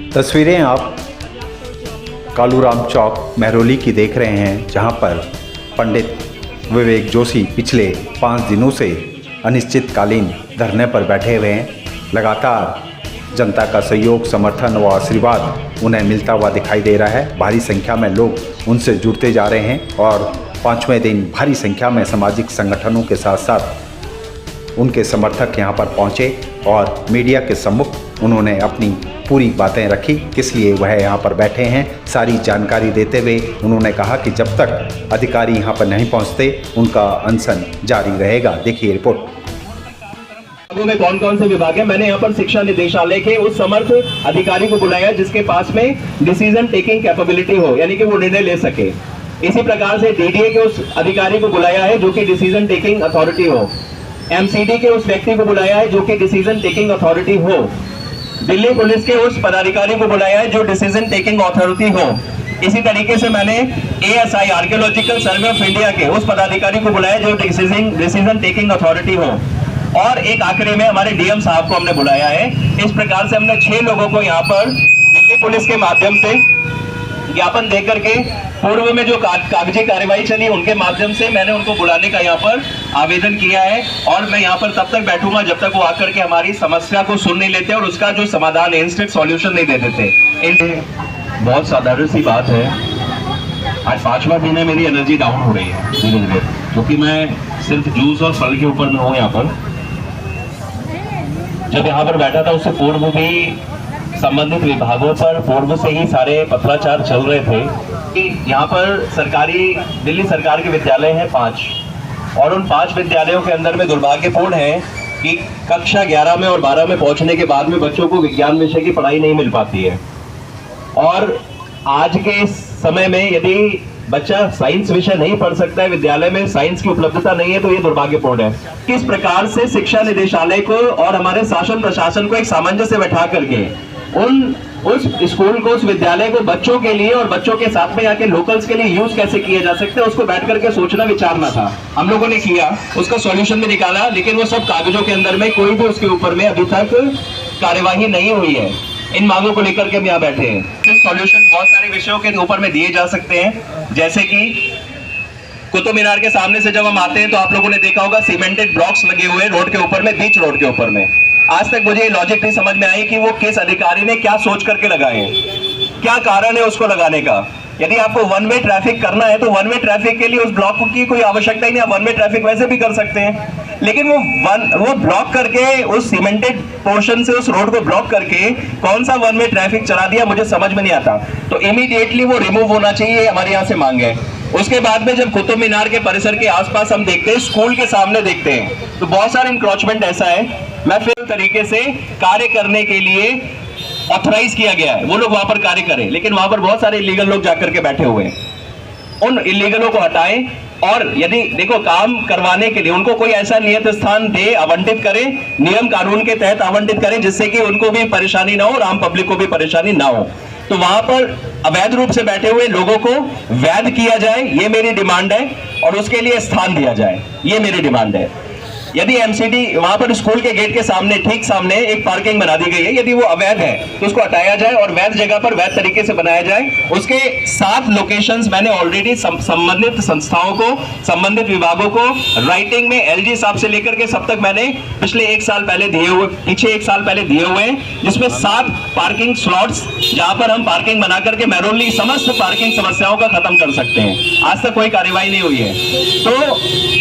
तस्वीरें आप कालूराम चौक महरौली की देख रहे हैं, जहां पर पंडित विवेक जोशी पिछले 5 दिनों से अनिश्चितकालीन धरने पर बैठे हुए हैं। लगातार जनता का सहयोग, समर्थन व आशीर्वाद उन्हें मिलता हुआ दिखाई दे रहा है। भारी संख्या में लोग उनसे जुड़ते जा रहे हैं और 5वें दिन भारी संख्या में सामाजिक संगठनों के साथ साथ उनके समर्थक यहां पर पहुंचे और मीडिया के सम्मुख उन्होंने अपनी पूरी बातें रखी, किस लिए वह यहाँ पर बैठे हैं। सारी जानकारी देते हुए उन्होंने कहा कि जब तक अधिकारी यहाँ पर नहीं पहुँचते उनका अनशन जारी रहेगा। देखिए रिपोर्ट। में कौन कौन से विभाग है, मैंने यहाँ पर शिक्षा निदेशालय के उस समर्थ अधिकारी को बुलाया जिसके पास में डिसीजन टेकिंग कैपेबिलिटी हो, यानी कि वो निर्णय ले सके। इसी प्रकार से डीडीए के उस अधिकारी को बुलाया है जो कि डिसीजन टेकिंग अथॉरिटी हो। एमसीडी के उस व्यक्ति को बुलाया है जो कि डिसीजन टेकिंग अथॉरिटी हो। दिल्ली पुलिस के उस पदाधिकारी को बुलाया है जो डिसीजन टेकिंग अथॉरिटी हो। इसी तरीके से मैंने ASI archaeological survey of India के उस पदाधिकारी को बुलाया जो डिसीजन टेकिंग अथॉरिटी हो। और एक आखिरी में हमारे डीएम साहब को हमने बुलाया है। इस प्रकार से हमने 6 लोगों को यहाँ पर दिल्ली पुलिस के माध्यम से ज्ञापन दे करके पूर्व में जो कागजी कार्यवाही चली उनके माध्यम से मैंने उनको बुलाने का यहाँ पर आवेदन किया है। और मैं यहाँ पर तब तक बैठूंगा जब तक वो आकर के हमारी समस्या को सुन नहीं लेते और उसका जो समाधान है, इंस्टेंट सॉल्यूशन नहीं दे देते। बहुत साधारण सी बात है, आज 5वां दिन है, मेरी एनर्जी डाउन हो रही है धीरे धीरे, क्योंकि मैं सिर्फ जूस और फल के ऊपर में हूँ। यहाँ पर जब यहाँ पर बैठा था उससे पूर्व भी संबंधित विभागों पर पूर्व से ही सारे पत्राचार चल रहे थे कि यहाँ पर दिल्ली सरकार के विद्यालय हैं 5 और उन 5 विद्यालयों के अंदर में दुर्भाग्यपूर्ण है कि कक्षा 11 में और 12 में पहुंचने के बाद में बच्चों को विज्ञान विषय की पढ़ाई नहीं मिल पाती है। और आज के समय में यदि बच्चा साइंस विषय नहीं पढ़ सकता है, विद्यालय में साइंस की उपलब्धता नहीं है, तो ये दुर्भाग्यपूर्ण है। किस प्रकार से शिक्षा निदेशालय को और हमारे शासन प्रशासन को एक सामंजस्य बैठा करके उस स्कूल को, उस विद्यालय को बच्चों के लिए और बच्चों के साथ में आके लोकल्स के लिए यूज कैसे किए जा सकते हैं, उसको बैठ करके सोचना विचारना था। हम लोगों ने किया, उसका सॉल्यूशन भी निकाला, लेकिन वो सब कागजों के अंदर में कोई भी उसके ऊपर में अभी तक कार्यवाही नहीं हुई है। इन मांगों को लेकर के हम यहाँ बैठे हैं। सॉल्यूशन बहुत सारे विषयों के ऊपर में दिए जा सकते हैं, जैसे कि कुतुब मीनार के सामने से जब हम आते हैं तो आप लोगों ने देखा होगा सीमेंटेड ब्लॉक्स लगे हुए रोड के ऊपर में, बीच रोड के ऊपर में। आज तक मुझे लॉजिक नहीं समझ में आई कि वो किस अधिकारी ने क्या सोच करके लगाए, क्या कारण है उसको लगाने का। यदि आपको 1 वे ट्रैफिक करना है तो 1 वे ट्रैफिक के लिए उस ब्लॉक की कोई आवश्यकता ही नहीं, आप 1 वे ट्रैफिक वैसे भी कर सकते हैं। लेकिन वो ब्लॉक करके उस सीमेंटेड पोर्शन से उस रोड को ब्लॉक करके कौन सा 1 वे ट्रैफिक चला दिया, मुझे समझ में नहीं आता। तो इमीडिएटली वो रिमूव होना चाहिए, हमारे यहाँ से मांग है। उसके बाद में जब कुतुब मीनार के परिसर के आसपास हम देखते हैं, स्कूल के सामने देखते हैं, तो बहुत सारे इंक्रोचमेंट ऐसा है। मैं फिर तरीके से कार्य करने के लिए ऑथराइज किया गया है, वो लोग वहां पर कार्य करें, लेकिन वहां पर बहुत सारे इलीगल लोग जाकर के बैठे हुए हैं। उन इलीगलों को हटाएं और यदि देखो काम करवाने के लिए उनको कोई ऐसा नियत स्थान दे, आवंटित करें, नियम कानून के तहत आवंटित करें, जिससे कि उनको भी परेशानी ना हो और आम पब्लिक को भी परेशानी ना हो। तो वहां पर अवैध रूप से बैठे हुए लोगों को वैध किया जाए, ये मेरी डिमांड है, और उसके लिए स्थान दिया जाए, ये मेरी डिमांड है। यदि एमसीडी वहां पर स्कूल के गेट के सामने, ठीक सामने एक पार्किंग बना दी गई है, यदि वो अवैध है तो उसको हटाया जाए और वैध जगह पर वैध तरीके से बनाया जाए। उसके 7 लोकेशंस मैंने ऑलरेडी संबंधित संस्थाओं को, संबंधित विभागों को राइटिंग में एलजी साहब से लेकर के सब तक मैंने पिछले 1 साल पहले दिए हुए, पीछे 1 साल पहले दिए हुए हैं, जिसमें 7 पार्किंग स्लॉट्स जहां पर हम पार्किंग बना करके महरौली समस्त पार्किंग समस्याओं का खत्म कर सकते हैं। आज तक कोई कार्यवाही नहीं हुई है। तो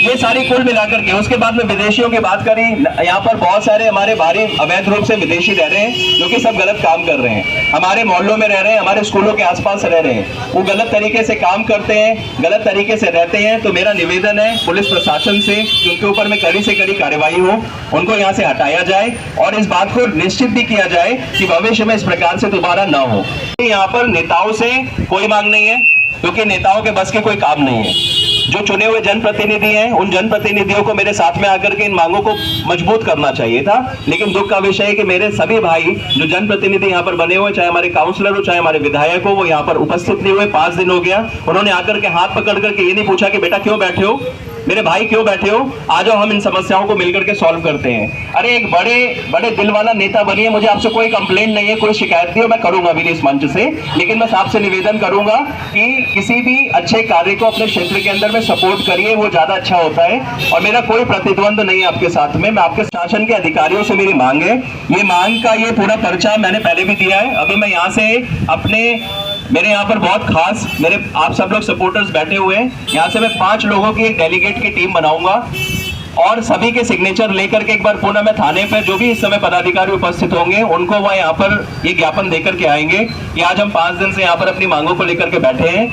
ये सारी कुल मिलाकर के, उसके बाद में विदेशियों की बात करी, यहाँ पर बहुत सारे हमारे भारी अवैध रूप से विदेशी रह रहे हैं जो कि सब गलत काम कर रहे हैं, हमारे मोहल्लों में रह रहे हैं, हमारे स्कूलों के आसपास रह रहे हैं, वो गलत तरीके से काम करते हैं, गलत तरीके से रहते हैं। तो मेरा निवेदन है पुलिस प्रशासन से कि उनके ऊपर में कड़ी से कड़ी कार्रवाई हो, उनको यहाँ से हटाया जाए और इस बात को निश्चित भी किया जाए कि भविष्य में इस प्रकार से दोबारा ना हो। यहाँ पर नेताओं से कोई मांग नहीं है, क्योंकि नेताओं के बस के कोई काम नहीं है। जो चुने हुए जनप्रतिनिधि हैं, उन जनप्रतिनिधियों को मेरे साथ में आकर के इन मांगों को मजबूत करना चाहिए था। लेकिन दुख का विषय है कि मेरे सभी भाई जो जनप्रतिनिधि यहाँ पर बने हुए, चाहे हमारे काउंसलर हो, चाहे हमारे विधायक हो, वो यहाँ पर उपस्थित नहीं हुए। 5 दिन हो गया, उन्होंने आकर के हाथ पकड़ करके ये नहीं पूछा कि बेटा क्यों बैठे हो, मेरे भाई क्यों बैठे हो, आ जाओ हम इन समस्याओं को मिलकर के सॉल्व करते हैं। अरे एक बड़े बड़े दिल वाला नेता बनिए, मुझे आपसे कोई कंप्लेंट नहीं है, कोई शिकायत नहीं है, मैं करूंगा भी नहीं इस मंच से, लेकिन मैं आपसे निवेदन करूंगा कि किसी भी अच्छे कार्य को अपने क्षेत्र के अंदर में सपोर्ट करिए, वो ज्यादा अच्छा होता है। और मेरा कोई प्रतिद्वंद नहीं है आपके साथ में, मैं आपके शासन के अधिकारियों से मेरी मांग है, ये मांग का ये पूरा पर्चा मैंने पहले भी दिया है। अभी मैं यहाँ से अपने मेरे यहाँ पर बहुत खास मेरे आप सब लोग सपोर्टर्स बैठे हुए हैं, यहाँ से मैं 5 लोगों की एक डेलीगेट की टीम बनाऊंगा और सभी के सिग्नेचर लेकर के एक बार पुनः मैं थाने पर जो भी इस समय पदाधिकारी उपस्थित होंगे उनको वह यहाँ पर ये ज्ञापन देकर के आएंगे कि आज हम 5 दिन से यहाँ पर अपनी मांगों को लेकर के बैठे हैं।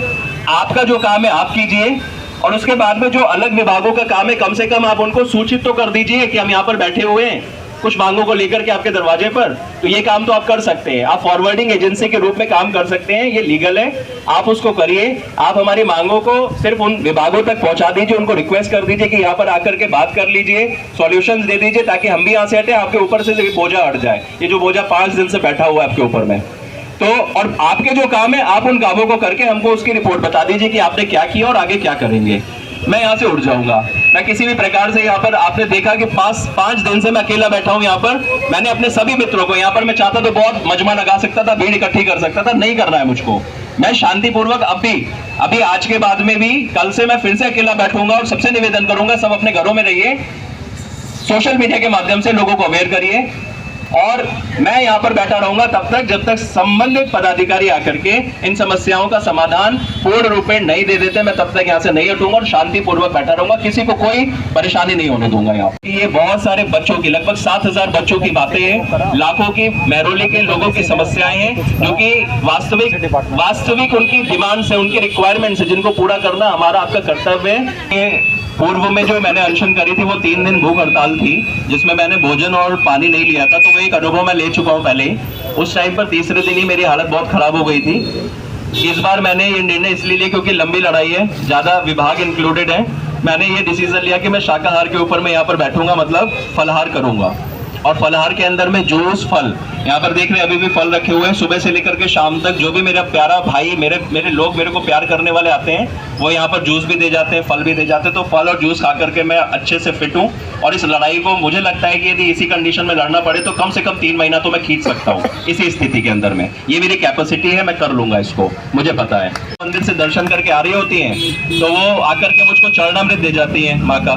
आपका जो काम है आप कीजिए, और उसके बाद में जो अलग विभागों का काम है कम से कम आप उनको सूचित तो कर दीजिए कि हम यहाँ पर बैठे हुए हैं कुछ मांगों को लेकर के आपके दरवाजे पर। तो ये काम तो आप कर सकते हैं, आप फॉरवर्डिंग एजेंसी के रूप में काम कर सकते हैं, ये लीगल है, आप उसको करिए। आप हमारी मांगों को सिर्फ उन विभागों तक पहुंचा दीजिए, उनको रिक्वेस्ट कर दीजिए कि यहाँ पर आकर के बात कर लीजिए, सॉल्यूशंस दे दीजिए, ताकि हम भी यहाँ से हटे, आपके ऊपर से बोझा हट जाए, ये जो बोझा 5 दिन से बैठा हुआ है आपके ऊपर में। तो और आपके जो काम है आप उन कामों को करके हमको उसकी रिपोर्ट बता दीजिए कि आपने क्या किया और आगे क्या करेंगे। मैं यहाँ से उठ जाऊंगा। मैं किसी भी प्रकार से यहाँ पर आपने देखा कि 5 दिन से मैं अकेला बैठा हूँ यहाँ पर। मैंने अपने सभी मित्रों को यहाँ पर, मैं चाहता तो बहुत मजमा लगा सकता था, भीड़ इकट्ठी कर सकता था, नहीं करना है मुझको। मैं शांतिपूर्वक अभी आज के बाद में भी कल से मैं फिर से अकेला बैठूंगा और सबसे निवेदन करूंगा सब अपने घरों में रहिए, सोशल मीडिया के माध्यम से लोगों को अवेयर करिए, और मैं यहाँ पर बैठा रहूंगा तब तक जब तक संबंधित पदाधिकारी आकर के इन समस्याओं का समाधान पूर्ण रूप में नहीं दे देते, मैं तब तक यहाँ से नहीं हटूंगा और शांतिपूर्वक बैठा रहूंगा, किसी को कोई परेशानी नहीं होने दूंगा। यहाँ ये बहुत सारे बच्चों की, लगभग 7,000 बच्चों की बातें हैं, लाखों की महरौली के लोगों की समस्याएं हैं, जो कि वास्तविक उनकी डिमांड्स है, उनकी रिक्वायरमेंट्स है, जिनको पूरा करना हमारा आपका कर्तव्य है। पूर्व में जो मैंने अनशन करी थी वो 3 दिन भूख हड़ताल थी, जिसमें मैंने भोजन और पानी नहीं लिया था, तो वो एक अनुभव मैं ले चुका हूँ पहले। उस टाइम पर तीसरे दिन ही मेरी हालत बहुत खराब हो गई थी। इस बार मैंने ये निर्णय इसलिए लिया क्योंकि लंबी लड़ाई है, ज्यादा विभाग इंक्लूडेड है। मैंने ये डिसीजन लिया कि मैं शाकाहार के ऊपर मैं यहाँ पर बैठूंगा, मतलब फलाहार करूंगा, और फलाहार के अंदर में जूस, फल, यहाँ पर देख रहे हैं अभी भी फल रखे हुए हैं, सुबह से लेकर के शाम तक जो भी मेरा प्यारा भाई, मेरे लोग, मेरे को प्यार करने वाले आते हैं, वो यहाँ पर जूस भी दे जाते हैं, फल भी दे जाते हैं। तो फल और जूस खा करके मैं अच्छे से फिट हूँ, और इस लड़ाई को मुझे लगता है कि यदि इसी कंडीशन में लड़ना पड़े तो कम से कम 3 महीना तो मैं खींच सकता हूँ इसी स्थिति के अंदर में। ये मेरी कैपेसिटी है, मैं कर लूंगा इसको, मुझे पता है। मंदिर से दर्शन करके आ रही होती हैं तो वो आकर के मुझको चरणामृत दे जाती हैं माँ का,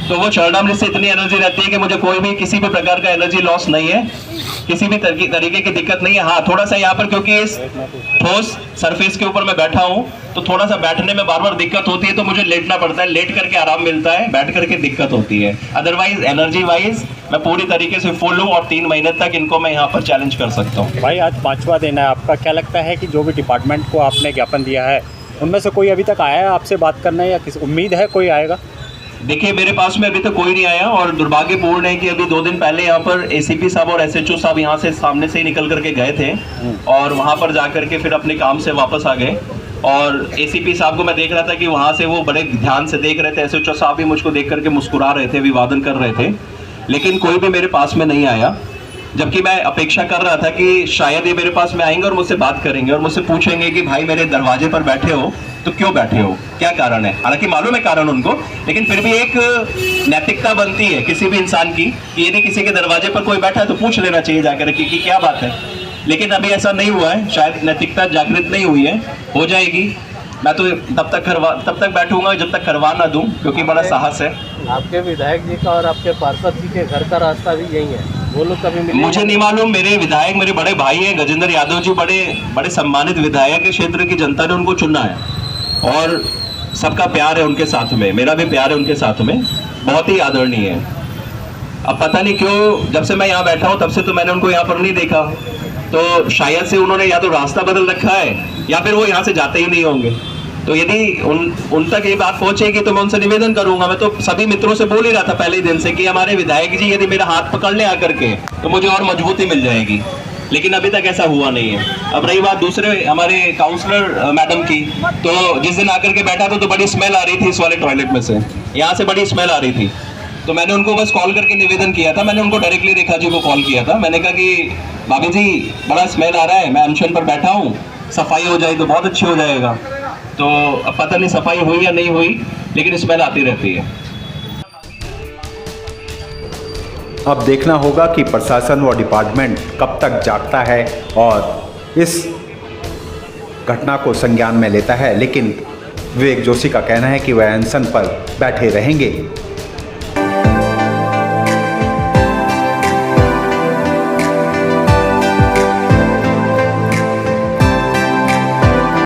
तो वो चरणामृत से इतनी एनर्जी रहती है कि मुझे कोई भी किसी भी प्रकार का एनर्जी लॉस नहीं है, किसी भी तरीके की दिक्कत नहीं है। हाँ, थोड़ा सा यहाँ पर क्योंकि इस ठोस सरफेस के ऊपर मैं बैठा हूँ तो थोड़ा सा बैठने में बार बार दिक्कत होती है, तो मुझे लेटना पड़ता है, लेट करके आराम मिलता है, बैठ करके दिक्कत होती है। अदरवाइज एनर्जी वाइज मैं पूरी तरीके से फुल हूँ और 3 महीने तक इनको मैं यहाँ पर चैलेंज कर सकता हूँ। भाई आज 5वां दिन है आपका, क्या लगता है कि जो भी डिपार्टमेंट को आपने ज्ञापन दिया है उनमें से कोई अभी तक आया है आपसे बात करने, या किसी उम्मीद है कोई आएगा? देखिए, मेरे पास में अभी तक कोई नहीं आया, और दुर्भाग्यपूर्ण है कि अभी 2 दिन पहले यहाँ पर एसीपी साहब और एसएचओ साहब यहाँ से सामने से ही निकल करके गए थे और वहाँ पर जा करके फिर अपने काम से वापस आ गए। और एसीपी साहब को मैं देख रहा था कि वहाँ से वो बड़े ध्यान से देख रहे थे, एसएचओ साहब भी मुझको देख करके मुस्कुरा रहे थे, अभिवादन कर रहे थे, लेकिन कोई भी मेरे पास में नहीं आया। जबकि मैं अपेक्षा कर रहा था कि शायद ये मेरे पास में आएंगे और मुझसे बात करेंगे और मुझसे पूछेंगे कि भाई मेरे दरवाजे पर बैठे हो तो क्यों बैठे हो, क्या कारण है। हालांकि मालूम है कारण उनको, लेकिन फिर भी एक नैतिकता बनती है किसी भी इंसान की कि यदि किसी के दरवाजे पर कोई बैठा है तो पूछ लेना चाहिए जाकर कि क्या बात है। लेकिन अभी ऐसा नहीं हुआ है, शायद नैतिकता जागृत नहीं हुई है, हो जाएगी। मैं तो तब तक बैठूंगा जब तक करवा ना दूं, क्योंकि बड़ा साहस है। आपके विधायक जी का और आपके पार्षद जी के घर का रास्ता भी यही है, वो लोग कभी मिले? मुझे नहीं मालूम, मेरे विधायक मेरे बड़े भाई हैं गजेंद्र यादव जी, बड़े सम्मानित विधायक है, क्षेत्र की जनता ने उनको चुना है और सबका प्यार है उनके साथ में, मेरा भी प्यार है उनके साथ में, बहुत ही आदरणीय है। अब पता नहीं क्यों जब से मैं यहाँ बैठा हूँ तब से तो मैंने उनको यहाँ पर नहीं देखा, तो शायद से उन्होंने या तो रास्ता बदल रखा है या फिर वो यहाँ से जाते ही नहीं होंगे। तो यदि उन तक ये बात पहुंचेगी तो मैं उनसे निवेदन करूंगा। मैं तो सभी मित्रों से बोल ही रहा था पहले ही दिन से कि हमारे विधायक जी यदि मेरा हाथ पकड़ ले आकर के तो मुझे और मजबूती मिल जाएगी, लेकिन अभी तक ऐसा हुआ नहीं है। अब रही बात दूसरे हमारे काउंसलर मैडम की, तो जिस दिन आकर के बैठा था तो बड़ी स्मेल आ रही थी इस वाले टॉयलेट में से, यहाँ से बड़ी स्मेल आ रही थी, तो मैंने उनको बस कॉल करके निवेदन किया था। मैंने उनको डायरेक्टली रेखा जी को कॉल किया था, मैंने कहा कि भाभी जी बड़ा स्मेल आ रहा है, मैं अनशन पर बैठा हूँ, सफाई हो जाए तो बहुत अच्छी हो जाएगा। तो अब पता नहीं सफाई हुई या नहीं हुई, लेकिन स्मेल आती रहती है। अब देखना होगा कि प्रशासन व डिपार्टमेंट कब तक जागता है और इस घटना को संज्ञान में लेता है, लेकिन विवेक जोशी का कहना है कि वह अनशन पर बैठे रहेंगे।